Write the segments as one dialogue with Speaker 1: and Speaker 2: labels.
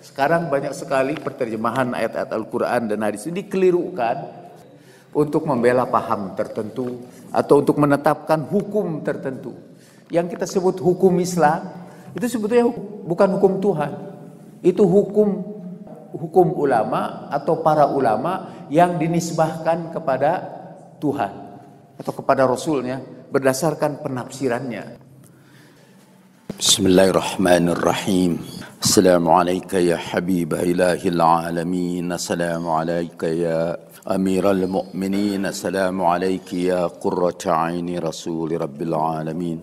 Speaker 1: Sekarang banyak sekali penerjemahan ayat-ayat Al-Quran dan hadis ini dikelirukan untuk membela paham tertentu atau untuk menetapkan hukum tertentu. Yang kita sebut hukum Islam itu sebetulnya bukan hukum Tuhan. Itu hukum ulama atau para ulama yang dinisbahkan kepada Tuhan atau kepada Rasulnya berdasarkan penafsirannya.
Speaker 2: Bismillahirrahmanirrahim. Assalamualaikum ya habib ilahil alamin. Assalamualaikum ya amiral mu'minin. Assalamualaikum ya qurrata aini rasul rabbil alamin.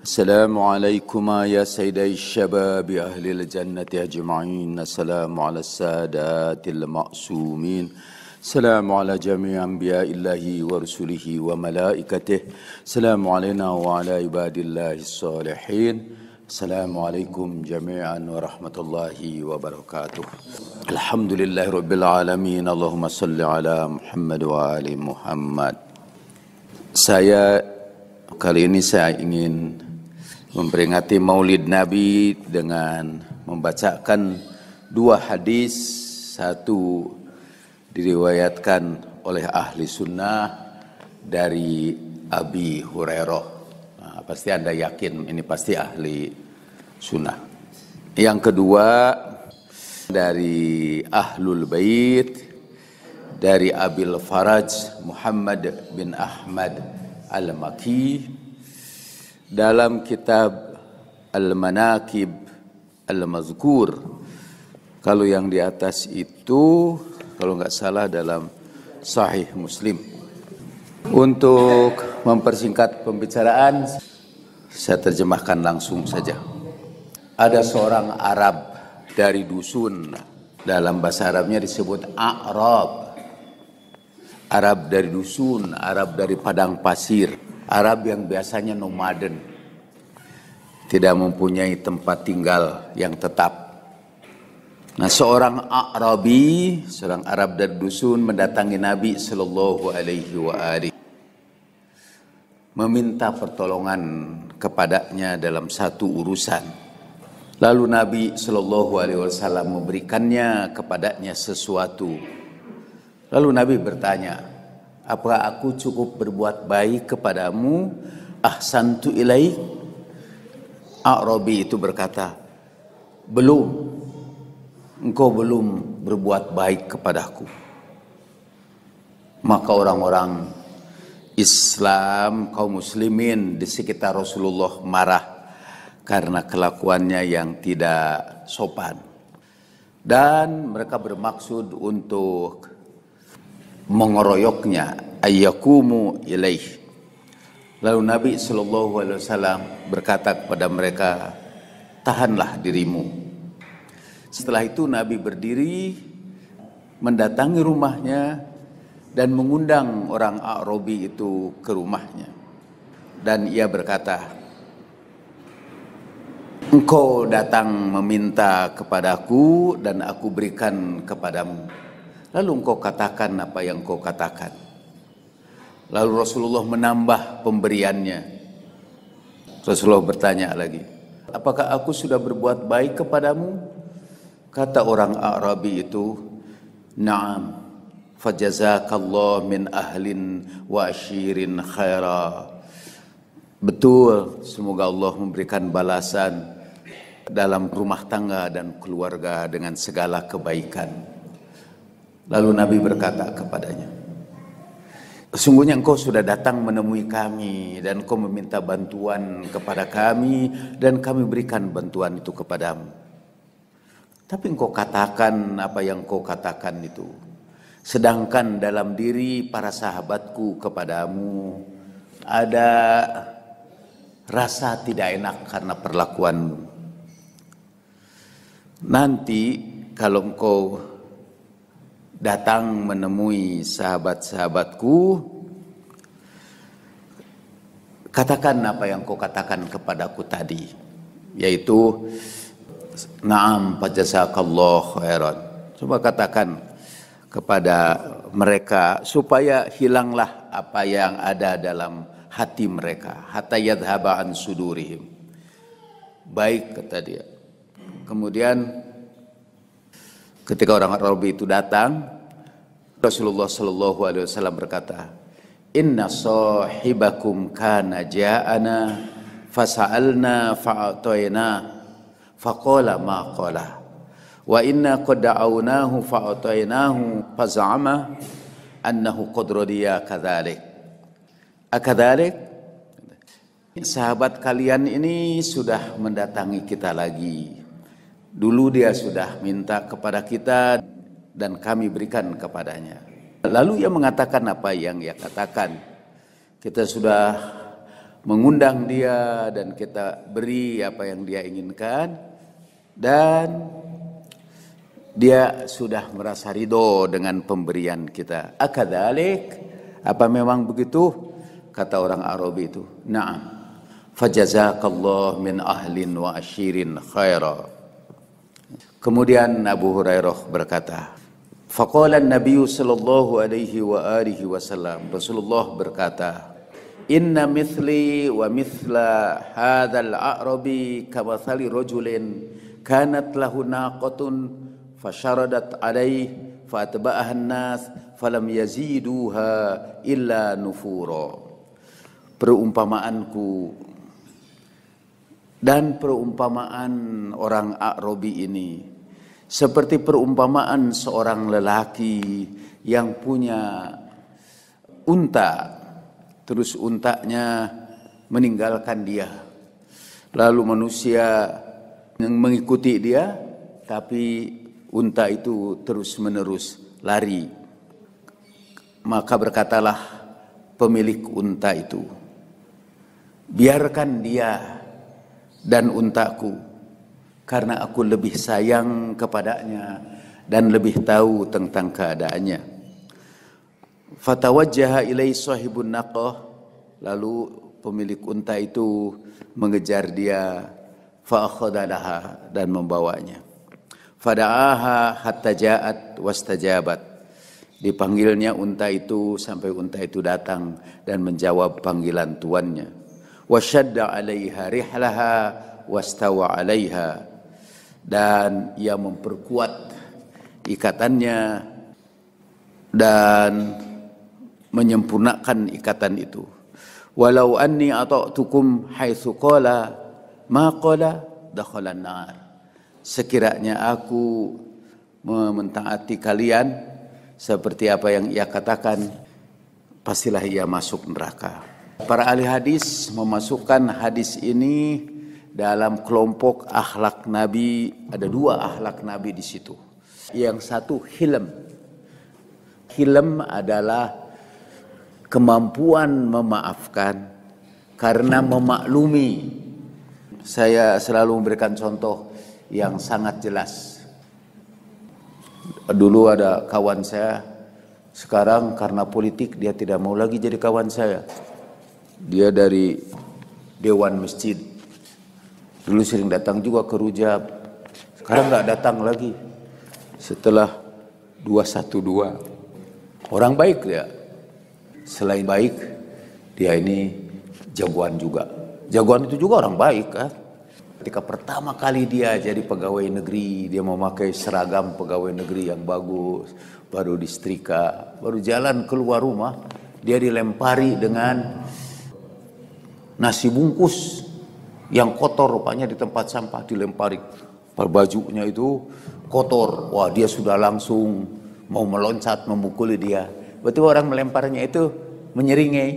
Speaker 2: Assalamualaikum ya sayyidai syabab ahli al-jannati ajma'in. Assalamu ala sadatil ma'sumin. Assalamu ala jami' anbiya'illahi wa rusulihi wa malaikatih. Assalamu alayna wa ala ibadillahi salihin. Assalamualaikum jami'an wa rahmatullahi wa barakatuh. Alhamdulillahi rabbil alamin. Allahumma salli ala Muhammad wa ali Muhammad. Kali ini saya ingin memperingati Maulid Nabi dengan membacakan dua hadis. Satu diriwayatkan oleh ahli sunnah dari Abi Hurairah. Nah, pasti Anda yakin ini pasti ahli sunnah. Yang kedua dari Ahlul Bait, dari Abil Faraj Muhammad bin Ahmad Al-Maki dalam kitab Al-Manaqib Al-Mazkur. Kalau yang di atas itu kalau nggak salah dalam Sahih Muslim. Untuk mempersingkat pembicaraan, saya terjemahkan langsung saja. Ada seorang Arab dari dusun, dalam bahasa Arabnya disebut A'rab. Arab dari dusun, Arab dari padang pasir, Arab yang biasanya nomaden, tidak mempunyai tempat tinggal yang tetap. Nah, seorang A'rabi, seorang Arab dari dusun mendatangi Nabi sallallahu alaihi wasallam, meminta pertolongan kepadanya dalam satu urusan. Lalu Nabi sallallahu alaihi wasallam memberikannya kepadanya sesuatu. Lalu Nabi bertanya, "Apakah aku cukup berbuat baik kepadamu? Ahsantu ilaik?" A'rabi itu berkata, "Belum. Engkau belum berbuat baik kepadaku." Maka orang-orang Islam, kaum muslimin di sekitar Rasulullah marah karena kelakuannya yang tidak sopan. Dan mereka bermaksud untuk mengeroyoknya, ayyakumu ilaih. Lalu Nabi SAW berkata kepada mereka, "Tahanlah dirimu." Setelah itu Nabi berdiri mendatangi rumahnya dan mengundang orang A'rabi itu ke rumahnya. Dan ia berkata, "Engkau datang meminta kepadaku dan aku berikan kepadamu. Lalu engkau katakan apa yang engkau katakan." Lalu Rasulullah menambah pemberiannya. Rasulullah bertanya lagi, "Apakah aku sudah berbuat baik kepadamu?" Kata orang A'rabi itu, "Na'am, fajazakallah min ahlin wa ashirin khaira." Betul, semoga Allah memberikan balasan dalam rumah tangga dan keluarga dengan segala kebaikan. Lalu Nabi berkata kepadanya, "Sesungguhnya engkau sudah datang menemui kami dan engkau meminta bantuan kepada kami dan kami berikan bantuan itu kepadamu. Tapi engkau katakan apa yang engkau katakan itu. Sedangkan dalam diri para sahabatku kepadamu ada rasa tidak enak karena perlakuanmu. Nanti kalau engkau datang menemui sahabat-sahabatku, katakan apa yang engkau katakan kepadaku tadi, yaitu na'am fajazakallahu khairan." Coba katakan kepada mereka supaya hilanglah apa yang ada dalam hati mereka, hatta yadhhaba an sudurihim. Baik, kata dia. Kemudian Ketika orang Arabi itu datang, Rasulullah Shallallahu Alaihi Wasallam berkata, Inna sahibakum kana ja'ana fasa'alna fa'atayna faqala ma qala wa inna qad da'awnahu fa'ataynahu faz'ama annahu qad radiya kadzalik. Akadzalik? Sahabat kalian ini sudah mendatangi kita lagi. Dulu dia sudah minta kepada kita dan kami berikan kepadanya. Lalu ia mengatakan apa yang ia katakan. Kita sudah mengundang dia dan kita beri apa yang dia inginkan. Dan dia sudah merasa ridho dengan pemberian kita. Akadzalik? Apa memang begitu? Kata orang Arabi itu. Na'am. Fajazakallah min ahlin wa ashirin khaira. Kemudian Abu Hurairah berkata, Faqala Nabi sallallahu alaihi wa alihi wasallam, Rasulullah berkata, Inna mithli wa mithla hadzal a'rabi kamathali rajulin kanat lahu naqatun fasharadat alaihi fatba'aha an-nas falam yaziduha illa nufura. Perumpamaanku dan perumpamaan orang A'rabi ini seperti perumpamaan seorang lelaki yang punya unta, terus untanya meninggalkan dia. Lalu manusia yang mengikuti dia, tapi unta itu terus-menerus lari. Maka berkatalah pemilik unta itu, biarkan dia dan untaku, karena aku lebih sayang kepadanya dan lebih tahu tentang keadaannya. Fatawajjaha ilai sahibun naqah, lalu pemilik unta itu mengejar dia, fa'akhadalaha, dan membawanya. Fada'aha hatta ja'at wastajabat, dipanggilnya unta itu sampai unta itu datang dan menjawab panggilan tuannya. Wasyadda 'alaiha rihlaha wastawa 'alaiha, dan ia memperkuat ikatannya dan menyempurnakan ikatan itu. Walau anni ata'tukum haitsu qala ma qala dakhalan nar. Sekiranya aku mentaati kalian seperti apa yang ia katakan, pastilah ia masuk neraka. Para ahli hadis memasukkan hadis ini dalam kelompok akhlak Nabi. Ada dua akhlak Nabi di situ. Yang satu hilm. Hilm adalah kemampuan memaafkan karena memaklumi. Saya selalu memberikan contoh yang sangat jelas. Dulu ada kawan saya, sekarang karena politik dia tidak mau lagi jadi kawan saya. Dia dari Dewan Masjid. Dulu sering datang juga ke Rujab. Sekarang nggak datang lagi. Setelah 212. Orang baik dia. Selain baik, dia ini jagoan juga. Jagoan itu juga orang baik kan. Ketika pertama kali dia jadi pegawai negeri, dia memakai seragam pegawai negeri yang bagus, baru disetrika, baru jalan keluar rumah, dia dilempari dengan nasi bungkus yang kotor rupanya di tempat sampah, dilempari. Bajunya itu kotor. Wah, dia sudah langsung mau meloncat memukuli dia. Berarti orang melemparnya itu menyeringai.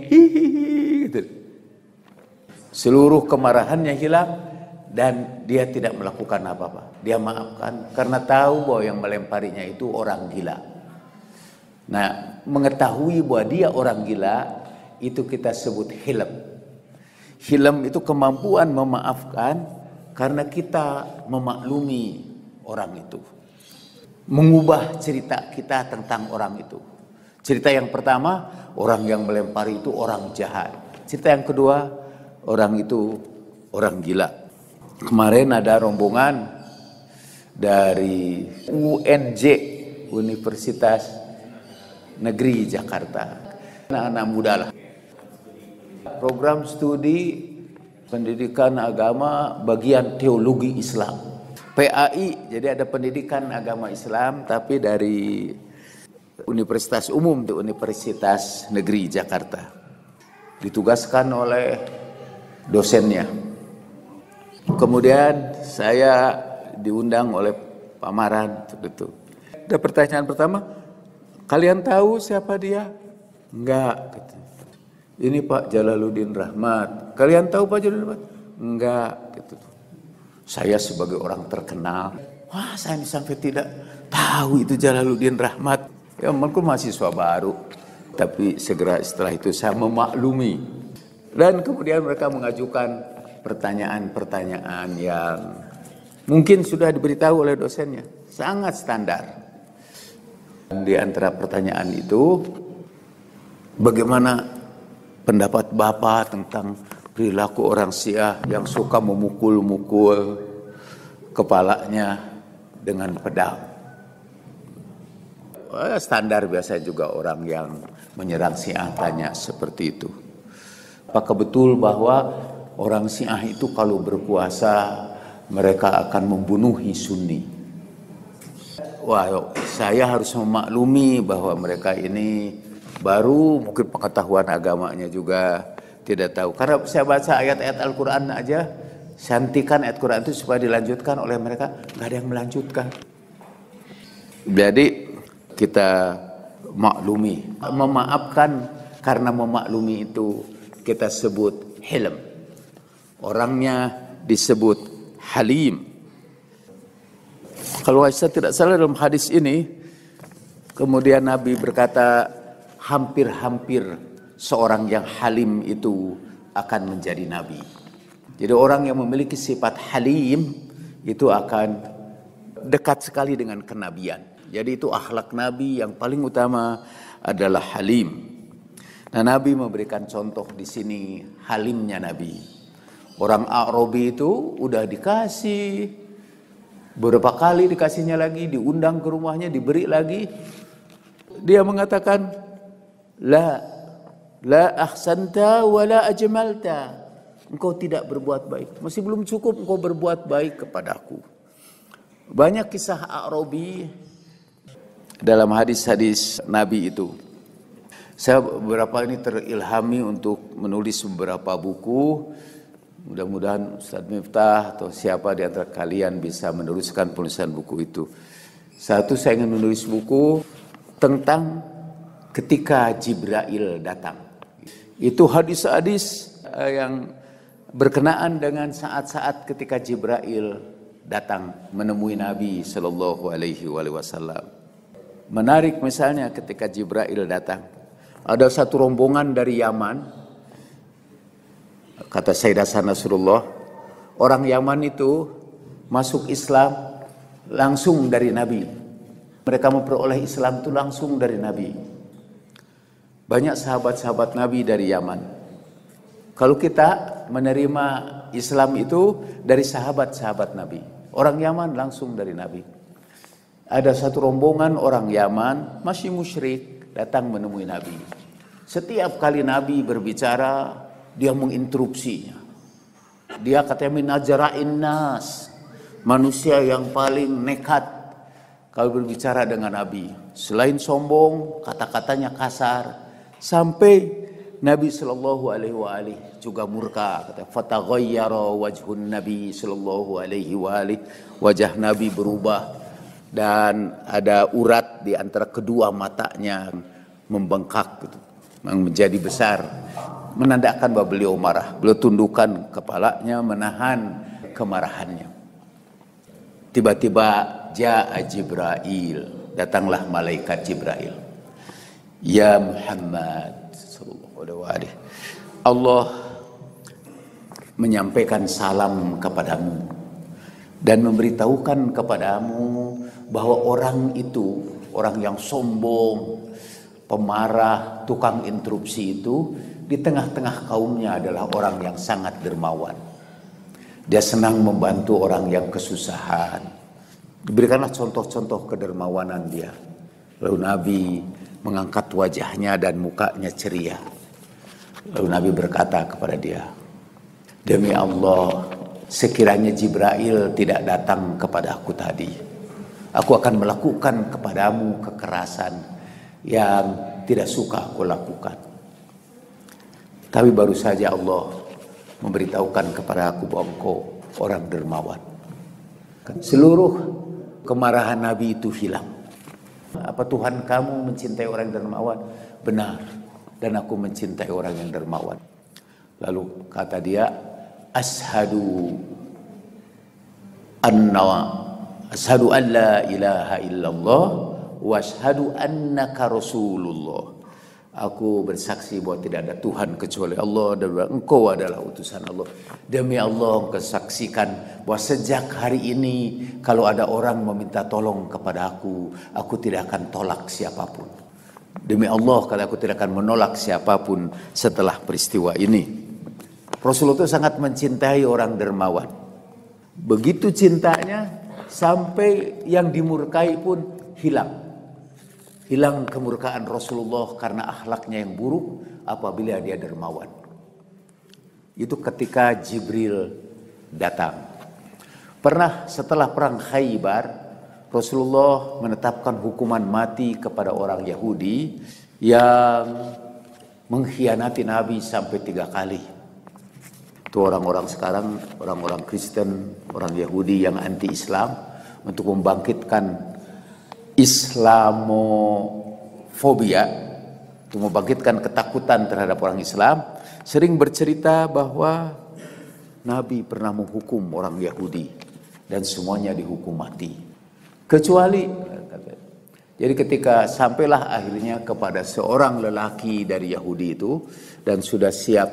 Speaker 2: Gitu. Seluruh kemarahannya hilang dan dia tidak melakukan apa-apa. Dia maafkan karena tahu bahwa yang melemparinya itu orang gila. Nah, mengetahui bahwa dia orang gila itu kita sebut hilm. Hilm itu kemampuan memaafkan karena kita memaklumi orang itu. Mengubah cerita kita tentang orang itu. Cerita yang pertama, orang yang melempari itu orang jahat. Cerita yang kedua, orang itu orang gila. Kemarin ada rombongan dari UNJ, Universitas Negeri Jakarta. Anak-anak muda lah. Program studi pendidikan agama bagian teologi Islam.
Speaker 1: PAI, jadi ada pendidikan agama Islam tapi dari Universitas Umum, di Universitas Negeri Jakarta. Ditugaskan oleh dosennya. Kemudian saya diundang oleh Pak Maran itu. Ada pertanyaan pertama, kalian tahu siapa dia? Enggak. Gitu. Ini Pak Jalaluddin Rahmat. Kalian tahu Pak Jalaluddin Rahmat? Enggak. Gitu. Saya sebagai orang terkenal, wah saya sampai tidak tahu itu Jalaluddin Rahmat. Ya mungkin mahasiswa baru, tapi segera setelah itu saya memaklumi. Dan kemudian mereka mengajukan pertanyaan-pertanyaan yang mungkin sudah diberitahu oleh dosennya, sangat standar. Di antara pertanyaan itu, bagaimana pendapat Bapak tentang perilaku orang Syiah yang suka memukul-mukul kepalanya dengan pedang? Standar biasa juga orang yang menyerang Syiah tanya seperti itu. Apakah betul bahwa orang Syiah itu kalau berpuasa mereka akan membunuhi Sunni? Wah, saya harus memaklumi bahwa mereka ini baru mungkin pengetahuan agamanya juga tidak tahu. Karena saya baca ayat-ayat Al-Quran aja, saya hentikan ayat Quran itu supaya dilanjutkan oleh mereka, nggak ada yang melanjutkan. Jadi kita maklumi, memaafkan, karena memaklumi itu kita sebut hilm. Orangnya disebut halim. Kalau saya tidak salah dalam hadis ini, kemudian Nabi berkata, hampir-hampir seorang yang halim itu akan menjadi nabi. Jadi orang yang memiliki sifat halim itu akan dekat sekali dengan kenabian. Jadi itu akhlak Nabi yang paling utama adalah halim. Nah, Nabi memberikan contoh di sini halimnya Nabi. Orang A'rabi itu udah dikasih beberapa kali, dikasihnya lagi, diundang ke rumahnya, diberi lagi. Dia mengatakan, La ahsanta wa la ajmalta. Engkau tidak berbuat baik. Masih belum cukup engkau berbuat baik kepadaku. Banyak kisah A'rabi dalam hadis-hadis Nabi itu. Saya beberapa ini terilhami untuk menulis beberapa buku. Mudah-mudahan Ustaz Miftah atau siapa di antara kalian bisa meneruskan penulisan buku itu. Satu, saya ingin menulis buku tentang ketika Jibril datang. Itu hadis-hadis yang berkenaan dengan saat-saat ketika Jibril datang menemui Nabi Sallallahu Alaihi Wasallam. Menarik misalnya ketika Jibril datang, ada satu rombongan dari Yaman. Kata Sayyidah Hasan Nasrullah, orang Yaman itu masuk Islam langsung dari Nabi. Mereka memperoleh Islam itu langsung dari Nabi. Banyak sahabat-sahabat Nabi dari Yaman. Kalau kita menerima Islam itu dari sahabat-sahabat Nabi. Orang Yaman langsung dari Nabi. Ada satu rombongan orang Yaman masih musyrik datang menemui Nabi. Setiap kali Nabi berbicara, dia menginterupsinya. Dia katanya min ajra'in nas, manusia yang paling nekat kalau berbicara dengan Nabi. Selain sombong, kata-katanya kasar. Sampai Nabi Sallallahu Alaihi Wasallam juga murka. Kata fataghayyara wajhun Nabi Sallallahu Alaihi Wasallam, wajah Nabi berubah dan ada urat di antara kedua matanya membengkak gitu, menjadi besar, menandakan bahwa beliau marah. Beliau tundukkan kepalanya menahan kemarahannya. Tiba-tiba ja'a Jibril, datanglah malaikat Jibril. Ya Muhammad sallallahu alaihi wasallam, Allah menyampaikan salam kepadamu dan memberitahukan kepadamu bahwa orang itu, orang yang sombong, pemarah, tukang interupsi itu di tengah-tengah kaumnya adalah orang yang sangat dermawan. Dia senang membantu orang yang kesusahan. Diberikanlah contoh-contoh kedermawanan dia. Lalu Nabi mengangkat wajahnya dan mukanya ceria. Lalu Nabi berkata kepada dia, demi Allah, sekiranya Jibril tidak datang kepada aku tadi, aku akan melakukan kepadamu kekerasan yang tidak suka aku lakukan. Tapi baru saja Allah memberitahukan kepada aku bahwa engkau orang dermawan. Seluruh kemarahan Nabi itu hilang. Apa Tuhan kamu mencintai orang yang dermawan? Benar. Dan aku mencintai orang yang dermawan. Lalu kata dia, Ashadu an la ilaha illallah wa ashadu annaka rasulullah. Aku bersaksi bahwa tidak ada Tuhan kecuali Allah dan engkau adalah utusan Allah. Demi Allah, engkau saksikan bahwa sejak hari ini kalau ada orang meminta tolong kepada aku tidak akan tolak siapapun. Demi Allah, kalau aku tidak akan menolak siapapun setelah peristiwa ini. Rasulullah itu sangat mencintai orang dermawan. Begitu cintanya sampai yang dimurkai pun hilang. Hilang kemurkaan Rasulullah karena akhlaknya yang buruk apabila dia dermawan. Itu ketika Jibril datang. Pernah setelah perang Khaybar, Rasulullah menetapkan hukuman mati kepada orang Yahudi yang mengkhianati Nabi sampai 3 kali. Itu orang-orang sekarang, orang-orang Kristen, orang Yahudi yang anti-Islam, untuk membangkitkan Islamofobia, untuk membangkitkan ketakutan terhadap orang Islam, sering bercerita bahwa Nabi pernah menghukum orang Yahudi dan semuanya dihukum mati. Kecuali, jadi ketika sampailah akhirnya kepada seorang lelaki dari Yahudi itu dan sudah siap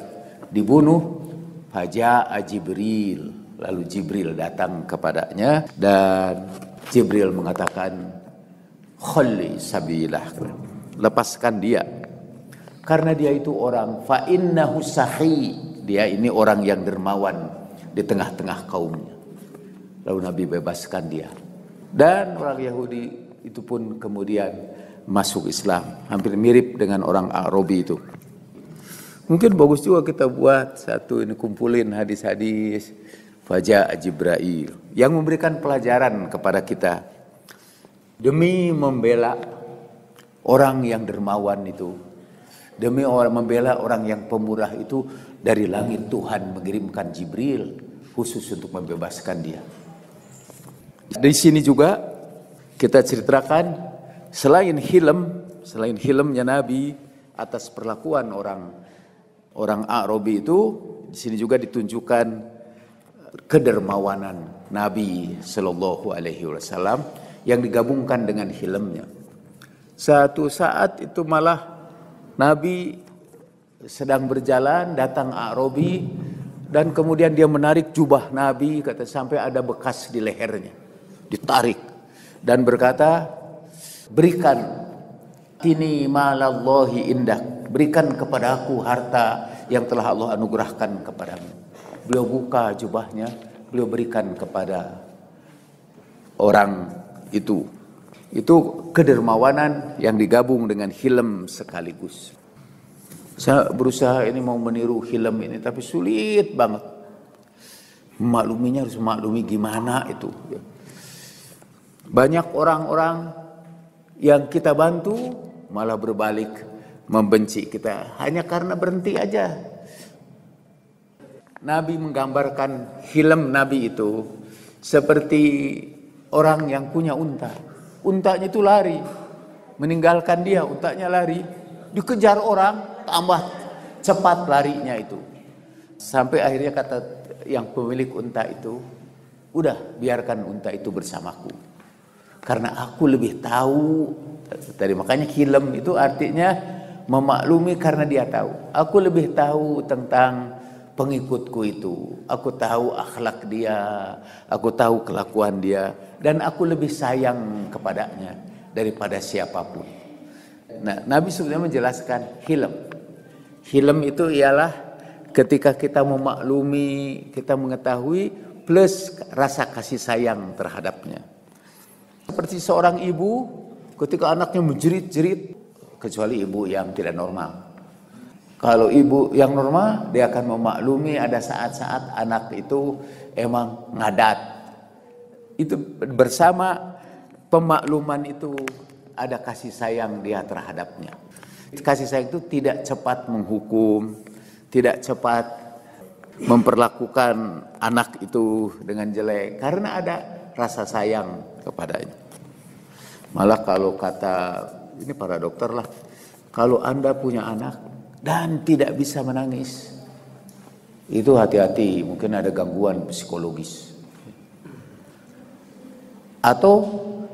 Speaker 1: dibunuh, Faja'a Jibril, lalu Jibril datang kepadanya dan Jibril mengatakan, Khalli sabilah, lepaskan dia, karena dia itu orang fa innahu sahi, dia ini orang yang dermawan di tengah-tengah kaumnya. Lalu Nabi bebaskan dia, dan orang Yahudi itu pun kemudian masuk Islam, hampir mirip dengan orang Arabi itu. Mungkin bagus juga kita buat satu ini, kumpulin hadis-hadis Faja'a Jibril yang memberikan pelajaran kepada kita. Demi membela orang yang dermawan itu, demi membela orang yang pemurah itu, dari langit Tuhan mengirimkan Jibril khusus untuk membebaskan dia. Di sini juga kita ceritakan selain hilmnya Nabi atas perlakuan orang Arabi itu, di sini juga ditunjukkan kedermawanan Nabi Sallallahu Alaihi Wasallam yang digabungkan dengan hilmnya. Satu saat itu malah Nabi sedang berjalan, datang Arabi dan kemudian dia menarik jubah Nabi, kata sampai ada bekas di lehernya, ditarik dan berkata, berikan ini malallahi indak, berikan kepada aku harta yang telah Allah anugerahkan kepadamu. Beliau buka jubahnya, beliau berikan kepada orang itu kedermawanan yang digabung dengan hilm sekaligus. Saya berusaha ini mau meniru hilm ini, tapi sulit banget. Makluminya harus maklumi gimana itu. Banyak orang-orang yang kita bantu malah berbalik membenci kita hanya karena berhenti aja. Nabi menggambarkan hilm Nabi itu seperti orang yang punya unta. Untanya itu lari, meninggalkan dia, untanya lari, dikejar orang, tambah cepat larinya itu. Sampai akhirnya kata yang pemilik unta itu, udah biarkan unta itu bersamaku, karena aku lebih tahu. Tadi makanya hilm itu artinya memaklumi karena dia tahu. Aku lebih tahu tentang pengikutku itu, aku tahu akhlak dia, aku tahu kelakuan dia, dan aku lebih sayang kepadanya daripada siapapun. Nah, Nabi sebenarnya menjelaskan hilm. Hilm itu ialah ketika kita memaklumi, kita mengetahui, plus rasa kasih sayang terhadapnya. Seperti seorang ibu ketika anaknya menjerit-jerit, kecuali ibu yang tidak normal. Kalau ibu yang normal, dia akan memaklumi ada saat-saat anak itu emang ngadat. Itu bersama pemakluman itu ada kasih sayang dia terhadapnya. Kasih sayang itu tidak cepat menghukum, tidak cepat memperlakukan anak itu dengan jelek, karena ada rasa sayang kepadanya. Malah kalau kata ini para dokter lah, kalau Anda punya anak dan tidak bisa menangis, itu hati-hati, mungkin ada gangguan psikologis. Atau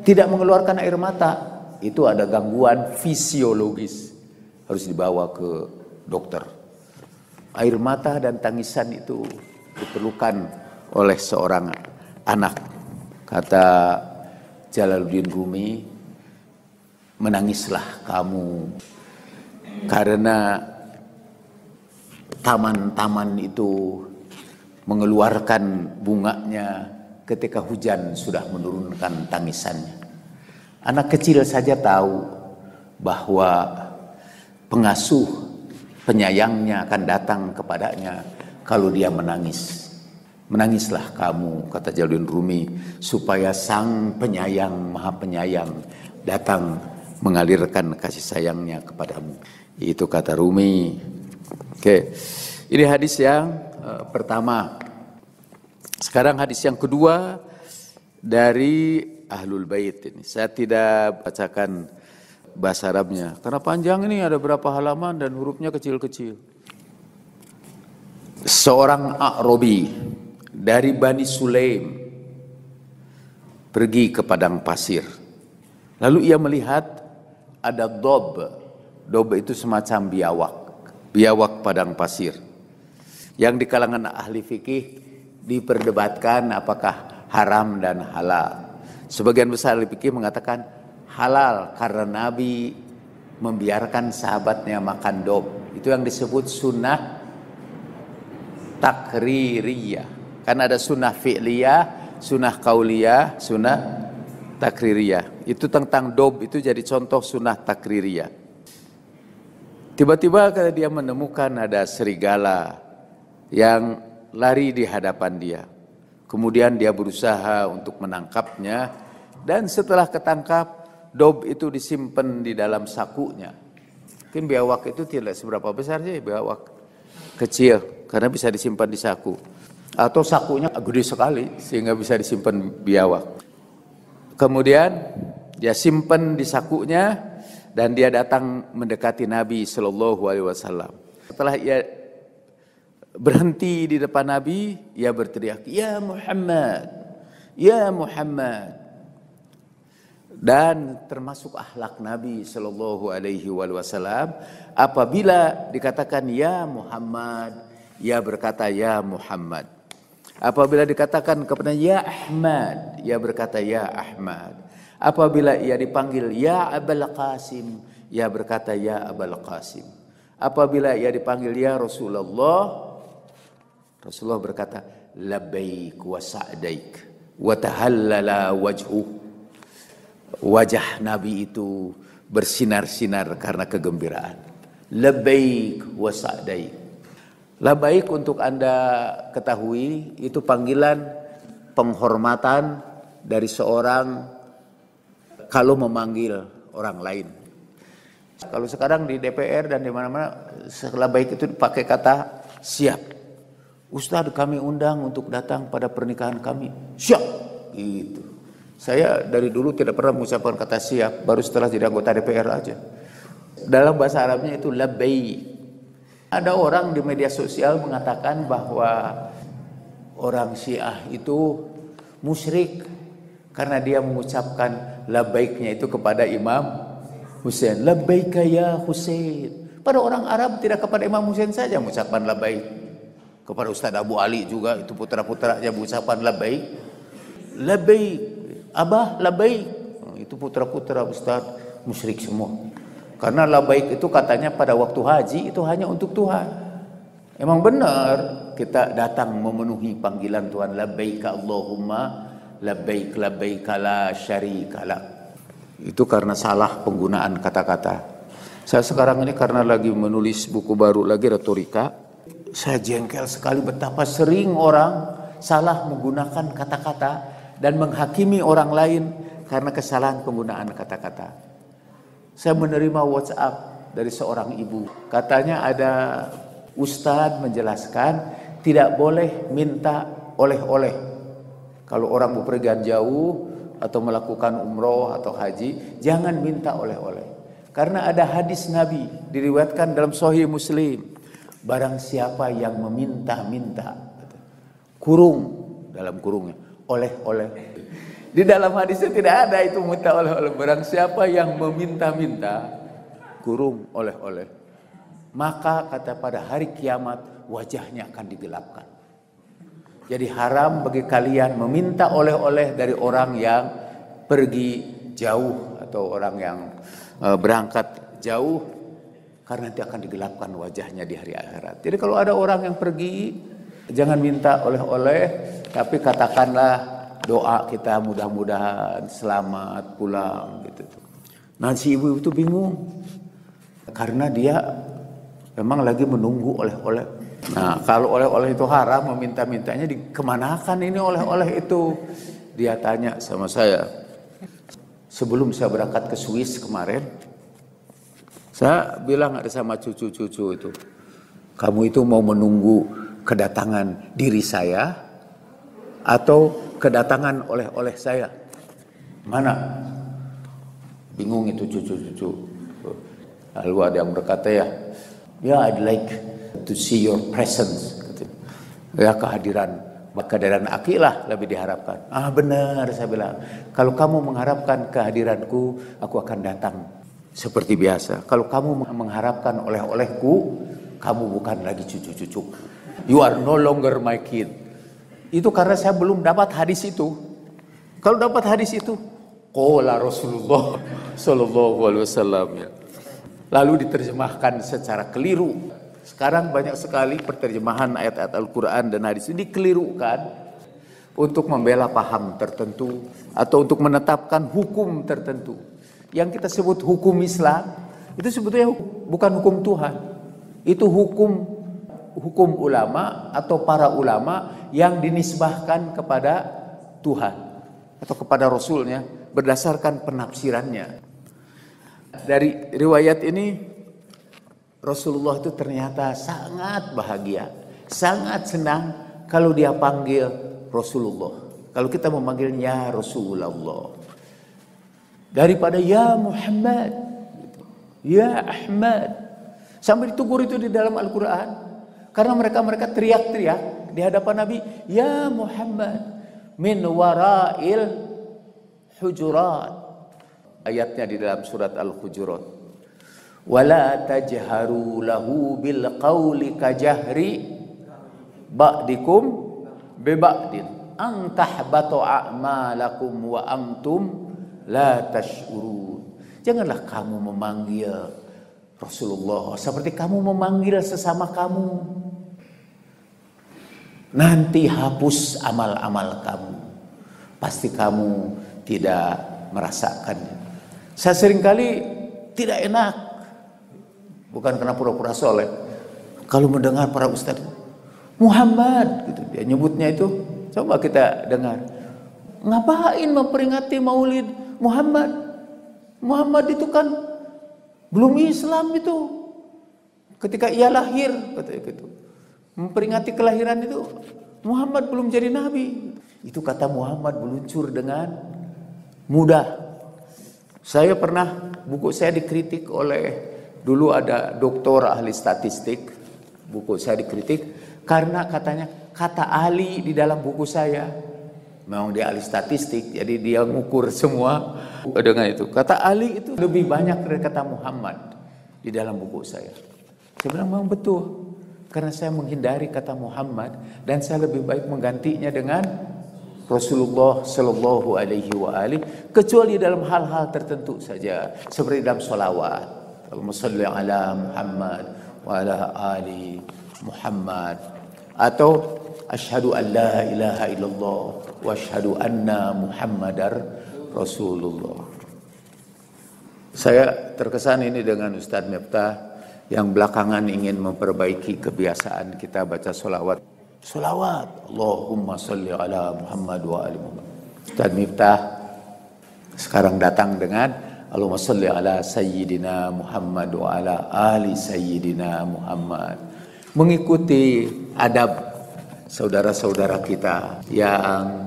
Speaker 1: tidak mengeluarkan air mata, itu ada gangguan fisiologis, harus dibawa ke dokter. Air mata dan tangisan itu diperlukan oleh seorang anak. Kata Jalaluddin Rumi, menangislah kamu, karena taman-taman itu mengeluarkan bunganya ketika hujan sudah menurunkan tangisannya. Anak kecil saja tahu bahwa pengasuh penyayangnya akan datang kepadanya kalau dia menangis. Menangislah kamu, kata Jalaluddin Rumi, supaya sang penyayang, maha penyayang datang mengalirkan kasih sayangnya kepadamu. Itu kata Rumi. Oke, ini hadis yang pertama. Sekarang hadis yang kedua dari Ahlul Bait ini. Saya tidak bacakan bahasa Arabnya karena panjang, ini ada berapa halaman dan hurufnya kecil-kecil. Seorang A'rabi dari Bani Sulaim pergi ke padang pasir. Lalu ia melihat ada dob. Dob itu semacam biawak. Biawak padang pasir, yang di kalangan ahli fikih diperdebatkan apakah haram dan halal. Sebagian besar ahli fikih mengatakan halal karena Nabi membiarkan sahabatnya makan dob. Itu yang disebut sunnah takririyah. Kan ada sunnah fi'liyah, sunnah qauliyah, sunnah takririyah. Itu tentang dob, itu jadi contoh sunnah takririyah. Tiba-tiba dia menemukan ada serigala yang lari di hadapan dia. Kemudian dia berusaha untuk menangkapnya, dan setelah ketangkap, dob itu disimpan di dalam sakunya. Mungkin biawak itu tidak seberapa besar sih, biawak kecil, karena bisa disimpan di saku. Atau sakunya gede sekali sehingga bisa disimpan biawak. Kemudian dia simpan di sakunya, dan dia datang mendekati Nabi Shallallahu Alaihi Wasallam. Setelah ia berhenti di depan Nabi, ia berteriak, "Ya Muhammad, ya Muhammad." Dan termasuk akhlak Nabi Shallallahu Alaihi Wasallam, apabila dikatakan ya Muhammad, ia berkata ya Muhammad. Apabila dikatakan kepada ya Ahmad, ia berkata ya Ahmad. Apabila ia dipanggil ya Abul Qasim, ia berkata ya Abul Qasim. Apabila ia dipanggil ya Rasulullah, Rasulullah berkata labbaik wa sa'daik wa tahallala wajhu. Wajah Nabi itu bersinar-sinar karena kegembiraan. Labbaik wa sa'daik. Labbaik, untuk Anda ketahui, itu panggilan penghormatan dari seorang kalau memanggil orang lain. Kalau sekarang di DPR dan di mana-mana, labbaik itu dipakai kata siap. Ustadz, kami undang untuk datang pada pernikahan kami. Siap. Gitu. Saya dari dulu tidak pernah mengucapkan kata siap, baru setelah jadi anggota DPR aja. Dalam bahasa Arabnya itu labbaik. Ada orang di media sosial mengatakan bahwa orang Syiah itu musyrik karena dia mengucapkan labbaiknya itu kepada Imam Husain. Labbaika ya Husain. Pada orang Arab tidak kepada Imam Husain saja mengucapkan labbaik. Kepada Ustaz Abu Ali juga, itu putra-putranya mengucapkan labbaik. Labbaik, Abah labbaik. Itu putra-putra Ustaz musyrik semua. Karena labbaik itu katanya pada waktu haji itu hanya untuk Tuhan. Emang benar kita datang memenuhi panggilan Tuhan, labbaik Allahumma labbaik labbaik la syarika lak. Itu karena salah penggunaan kata-kata. Saya sekarang ini karena lagi menulis buku baru lagi, retorika, saya jengkel sekali betapa sering orang salah menggunakan kata-kata dan menghakimi orang lain karena kesalahan penggunaan kata-kata. Saya menerima WhatsApp dari seorang ibu. Katanya ada ustadz menjelaskan tidak boleh minta oleh-oleh. Kalau orang bepergian jauh atau melakukan umroh atau haji, jangan minta oleh-oleh. Karena ada hadis Nabi diriwayatkan dalam Sahih Muslim, barang siapa yang meminta-minta, kurung dalam kurungnya, oleh-oleh. Di dalam hadisnya tidak ada itu minta oleh-oleh. Barang siapa yang meminta-minta, kurung oleh-oleh, maka kata pada hari kiamat wajahnya akan digelapkan. Jadi haram bagi kalian meminta oleh-oleh dari orang yang pergi jauh atau orang yang berangkat jauh, karena nanti akan digelapkan wajahnya di hari akhirat. Jadi kalau ada orang yang pergi, jangan minta oleh-oleh, tapi katakanlah doa kita mudah-mudahan selamat pulang gitu. Nah si ibu itu bingung karena dia memang lagi menunggu oleh-oleh. Nah kalau oleh-oleh itu haram, meminta-mintanya dikemanakan ini oleh-oleh itu? Dia tanya sama saya. Sebelum saya berangkat ke Swiss kemarin, saya bilang ada sama cucu-cucu itu, kamu itu mau menunggu kedatangan diri saya atau kedatangan oleh-oleh saya? Mana? Bingung itu cucu-cucu. Lalu ada yang berkata ya I'd like to see your presence. Ya kehadiran akilah lebih diharapkan. Benar, saya bilang. Kalau kamu mengharapkan kehadiranku, aku akan datang seperti biasa. Kalau kamu mengharapkan oleh-olehku, kamu bukan lagi cucu-cucu. You are no longer my kid. Itu karena saya belum dapat hadis itu. Kalau dapat hadis itu, qala Rasulullah sallallahu alaihi wasallam ya. Lalu diterjemahkan secara keliru. Sekarang banyak sekali penerjemahan ayat-ayat Al-Quran dan hadis ini dikelirukan untuk membela paham tertentu atau untuk menetapkan hukum tertentu. Yang kita sebut hukum Islam itu sebetulnya bukan hukum Tuhan. Itu hukum ulama atau para ulama yang dinisbahkan kepada Tuhan atau kepada Rasulnya berdasarkan penafsirannya. Dari riwayat ini Rasulullah itu ternyata sangat bahagia, sangat senang kalau dia panggil Rasulullah. Kalau kita memanggilnya Rasulullah, daripada ya Muhammad, ya Ahmad, sampai ditegur itu di dalam Al-Quran. Karena mereka teriak-teriak di hadapan Nabi, ya Muhammad, min wara'il hujurat. Ayatnya di dalam surat Al-Hujurat. Wala tajharu lahu bil qawli kajahri ba'dikum biba'din an tahbatu a'malakum wa antum la tash'urun. Janganlah kamu memanggil Rasulullah seperti kamu memanggil sesama kamu. Nanti hapus amal-amal kamu. Pasti kamu tidak merasakannya. Saya seringkali tidak enak, bukan karena pura-pura soleh, kalau mendengar para ustadz Muhammad gitu, dia nyebutnya itu. Coba kita dengar, ngapain memperingati maulid Muhammad? Muhammad itu kan belum Islam itu. Ketika ia lahir, katanya gitu, memperingati kelahiran itu Muhammad belum jadi nabi. Itu kata Muhammad meluncur dengan mudah. Saya pernah, buku saya dikritik oleh, dulu ada doktor ahli statistik, buku saya dikritik karena katanya kata ahli di dalam buku saya, memang dia ahli statistik, jadi dia ngukur semua dengan itu. Kata ahli itu lebih banyak dari kata Muhammad di dalam buku saya. Saya bilang memang betul, karena saya menghindari kata Muhammad dan saya lebih baik menggantinya dengan Rasulullah Sallallahu Alaihi Wasallam, kecuali dalam hal-hal tertentu saja, seperti dalam sholawat, Allahumma sholli ala Muhammad wa ala ali Muhammad, atau asyhadu an la ilaha illallah wa asyhadu anna Muhammadar Rasulullah. Saya terkesan ini dengan Ustadz Miftah yang belakangan ingin memperbaiki kebiasaan kita baca sholawat. Sholawat, Allahumma salli ala Muhammad wa ali Muhammad. Ustadz Miftah sekarang datang dengan Allahumma salli ala Sayyidina Muhammad wa ala ali Sayyidina Muhammad. Mengikuti adab saudara-saudara kita yang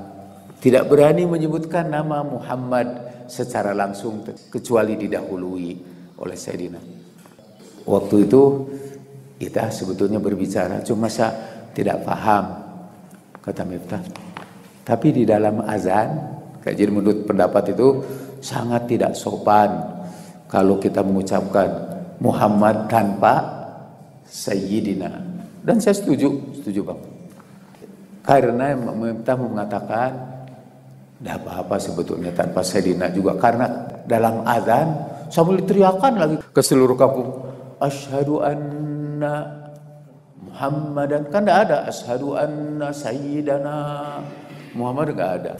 Speaker 1: tidak berani menyebutkan nama Muhammad secara langsung kecuali didahului oleh Sayyidina. Waktu itu kita sebetulnya berbicara, cuma saya tidak paham, kata Miftah. Tapi di dalam azan, jadi menurut pendapat itu sangat tidak sopan kalau kita mengucapkan Muhammad tanpa Sayyidina. Dan saya setuju Bang. Karena Miftah mengatakan tidak apa-apa sebetulnya tanpa Sayyidina juga, karena dalam azan sambil teriakan lagi ke seluruh kampung, asyhadu anna Muhammadan, kan tidak ada asyhadu anna Sayyidana Muhammad, tidak ada.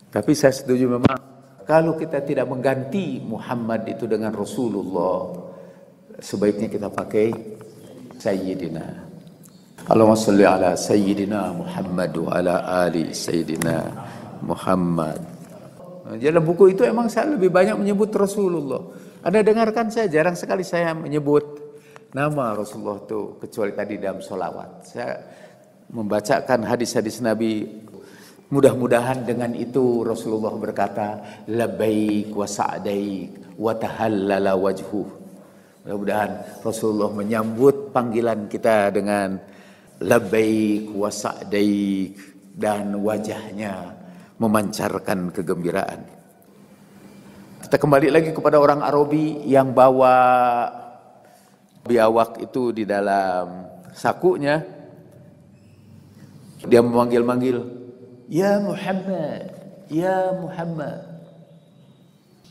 Speaker 1: Tapi saya setuju memang kalau kita tidak mengganti Muhammad itu dengan Rasulullah, sebaiknya kita pakai Sayyidina. Allahumma salli ala Sayyidina Muhammad wa ala ali Sayyidina Muhammad. Dalam buku itu emang saya lebih banyak menyebut Rasulullah. Anda dengarkan, saya jarang sekali saya menyebut nama Rasulullah itu, kecuali tadi dalam sholawat. Saya membacakan hadis-hadis Nabi. Mudah-mudahan dengan itu Rasulullah berkata, labbaik wa sa'daik wa tahallala wajhuh. Mudah-mudahan Rasulullah menyambut panggilan kita dengan labbaik wa sa'daik, dan wajahnya memancarkan kegembiraan. Kita kembali lagi kepada orang Arabi yang bawa biawak itu di dalam sakunya. Dia memanggil-manggil, ya Muhammad, ya Muhammad.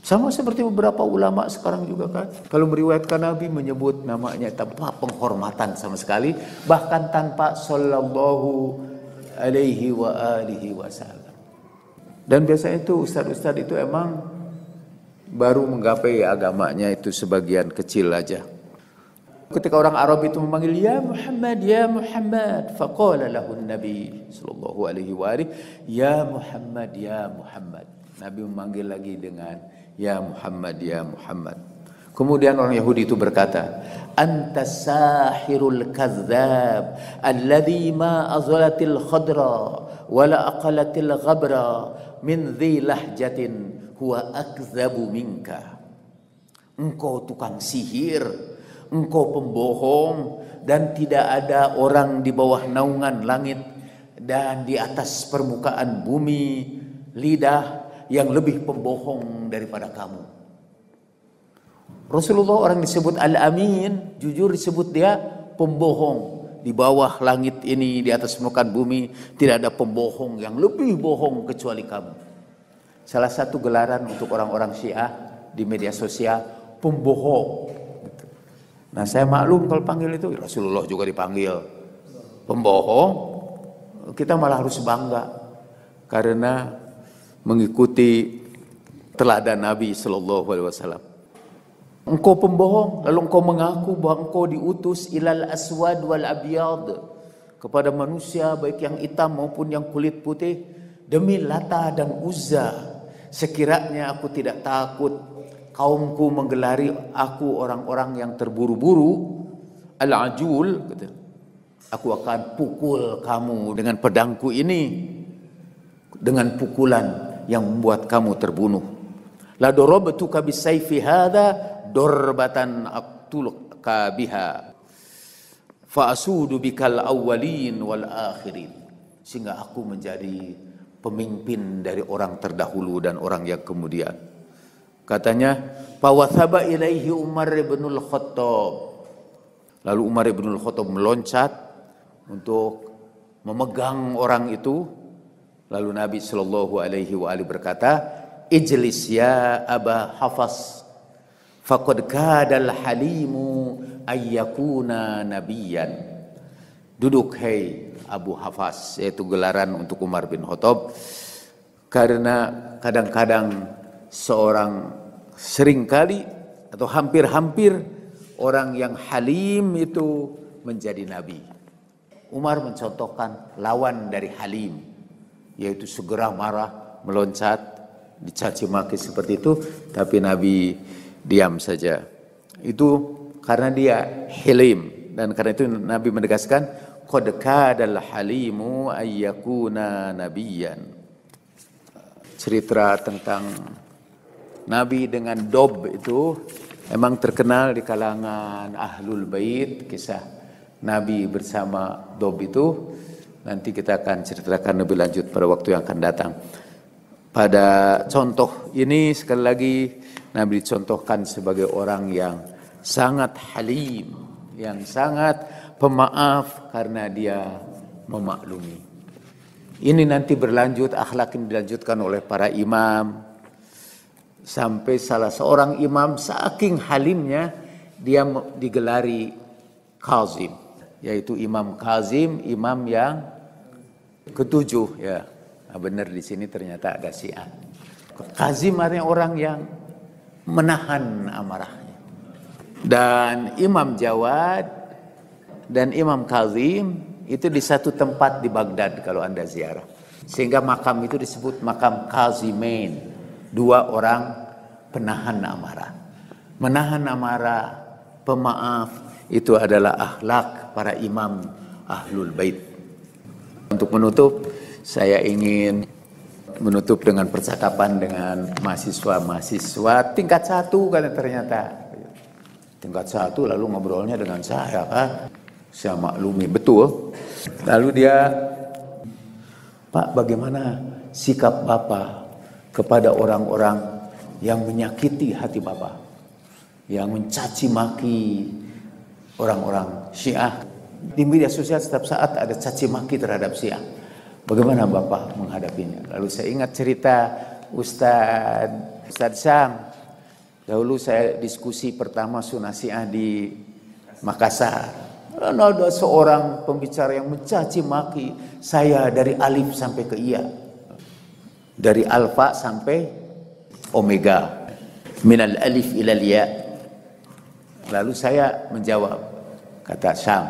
Speaker 1: Sama seperti beberapa ulama sekarang juga kan. Kalau meriwayatkan Nabi menyebut namanya tanpa penghormatan sama sekali, bahkan tanpa sallallahu alaihi wa alihi wasallam. Dan biasanya itu ustadz-ustadz itu emang baru menggapai agamanya itu sebagian kecil aja. Ketika orang Arab itu memanggil ya Muhammad, faqala lahu Nabi sallallahu alaihi wa alihi, ya Muhammad, ya Muhammad. Nabi memanggil lagi dengan ya Muhammad, ya Muhammad. Kemudian orang Yahudi itu berkata, anta sahirul kadzdzab alladzi ma azlatil khadra wala aqalatil ghabra min dhi lahjatin huwa akdzabu minka. Engkau tukang sihir, engkau pembohong, dan tidak ada orang di bawah naungan langit dan di atas permukaan bumi lidah yang lebih pembohong daripada kamu. Rasulullah orang disebut Al-Amin, jujur disebut dia pembohong. Di bawah langit ini, di atas permukaan bumi, tidak ada pembohong yang lebih bohong kecuali kamu. Salah satu gelaran untuk orang-orang Syiah di media sosial, pembohong. Nah saya maklum kalau panggil itu, Rasulullah juga dipanggil pembohong. Kita malah harus bangga karena mengikuti teladan Nabi Sallallahu Alaihi Wasallam. Engkau pembohong, lalu engkau mengaku bahwa engkau diutus ilal aswad wal abyad, kepada manusia baik yang hitam maupun yang kulit putih, demi Lata dan Uzza. Sekiranya aku tidak takut kaumku menggelari aku orang-orang yang terburu-buru, al-ajul, aku akan pukul kamu dengan pedangku ini, dengan pukulan yang membuat kamu terbunuh. La darabtuka bisayfi hadza dorbatan aqtuluka biha fa asudu bikal awwalin wal akhirin, sehingga aku menjadi pemimpin dari orang terdahulu dan orang yang kemudian. Katanya, fawathaba ilaihi Umar ibn al-Khattab. Lalu Umar ibn al-Khattab meloncat untuk memegang orang itu. Lalu Nabi sallallahu alaihi wa alihi berkata, ijlis ya Aba Hafs, faqad kadal halimu ayyakuna nabiyan. Duduk hai Abu Hafs, yaitu gelaran untuk Umar bin Khattab, karena kadang-kadang seorang seringkali atau hampir-hampir orang yang halim itu menjadi nabi. Umar mencontohkan lawan dari halim, yaitu segera marah, meloncat, dicaci maki seperti itu, tapi Nabi diam saja. Itu karena dia hilim, dan karena itu Nabi menegaskan qad kadal halimu ayyakuna nabiyyan. Cerita tentang Nabi dengan dob itu memang terkenal di kalangan ahlul bait. Kisah Nabi bersama dob itu nanti kita akan ceritakan lebih lanjut pada waktu yang akan datang. Pada contoh ini sekali lagi Nabi dicontohkan sebagai orang yang sangat halim, yang sangat pemaaf karena dia memaklumi. Ini nanti berlanjut, akhlak ini dilanjutkan oleh para imam. Sampai salah seorang imam saking halimnya dia digelari Kazim, yaitu Imam Kazim, imam yang ketujuh ya. Nah, benar di sini ternyata ada Syiah. Kazim artinya orang yang menahan amarahnya. Dan Imam Jawad dan Imam Kazim itu di satu tempat di Baghdad kalau Anda ziarah. Sehingga makam itu disebut makam Kazimain, dua orang penahan amarah. Menahan amarah, pemaaf, itu adalah akhlak para imam ahlul bait. Untuk menutup, saya ingin menutup dengan percakapan dengan mahasiswa-mahasiswa tingkat 1 kan ternyata. Tingkat 1 lalu ngobrolnya dengan saya kan. Saya maklumi betul. Lalu dia, Pak, bagaimana sikap Bapak kepada orang-orang yang menyakiti hati Bapak, yang mencaci maki orang-orang Syiah? Di media sosial setiap saat ada caci maki terhadap Syiah. Bagaimana Bapak menghadapinya? Lalu saya ingat cerita Ustadz Syam. Dahulu saya diskusi pertama Sunnah Syiah di Makassar. Dan ada seorang pembicara yang mencaci maki saya dari alif sampai ke iya. Dari alfa sampai omega. Minal alif ilal ya. Lalu saya menjawab. Kata Syam,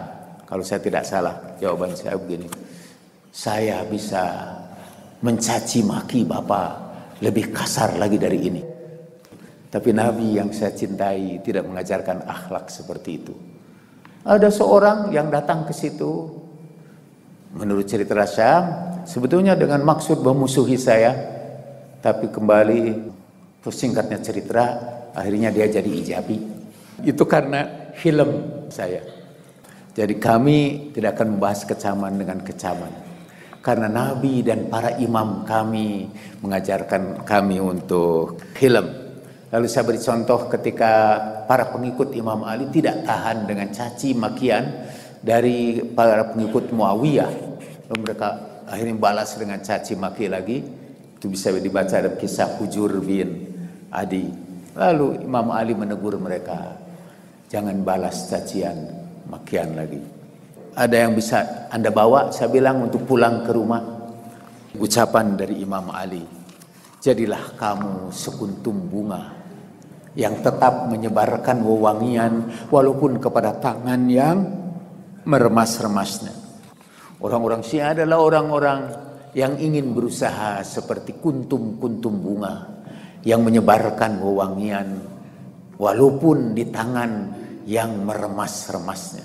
Speaker 1: kalau saya tidak salah, jawaban saya begini. Saya bisa mencaci maki Bapak lebih kasar lagi dari ini. Tapi Nabi yang saya cintai tidak mengajarkan akhlak seperti itu. Ada seorang yang datang ke situ, menurut cerita Syam, sebetulnya dengan maksud memusuhi saya, tapi kembali singkatnya cerita, akhirnya dia jadi ijabi. Itu karena film saya. Jadi kami tidak akan membahas kecaman dengan kecaman. Karena Nabi dan para imam kami mengajarkan kami untuk film. Lalu saya beri contoh ketika para pengikut Imam Ali tidak tahan dengan caci makian dari para pengikut Muawiyah. Lalu mereka akhirnya balas dengan caci maki lagi. Itu bisa dibaca dalam kisah Hujur bin Adi. Lalu Imam Ali menegur mereka, jangan balas cacian makian lagi. Ada yang bisa Anda bawa? Saya bilang untuk pulang ke rumah. Ucapan dari Imam Ali, jadilah kamu sekuntum bunga yang tetap menyebarkan wewangian walaupun kepada tangan yang meremas-remasnya. Orang-orang Syiah adalah orang-orang yang ingin berusaha seperti kuntum-kuntum bunga yang menyebarkan wewangian walaupun di tangan yang meremas-remasnya.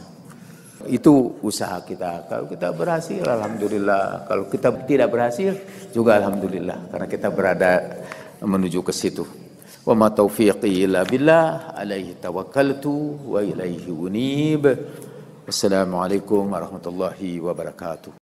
Speaker 1: Itu usaha kita. Kalau kita berhasil, alhamdulillah. Kalau kita tidak berhasil, juga alhamdulillah. Karena kita berada menuju ke situ. Wa ma taufiqi illa billah, alaihi tawakkaltu wa ilaihi unib. Wassalamualaikum warahmatullahi wabarakatuh.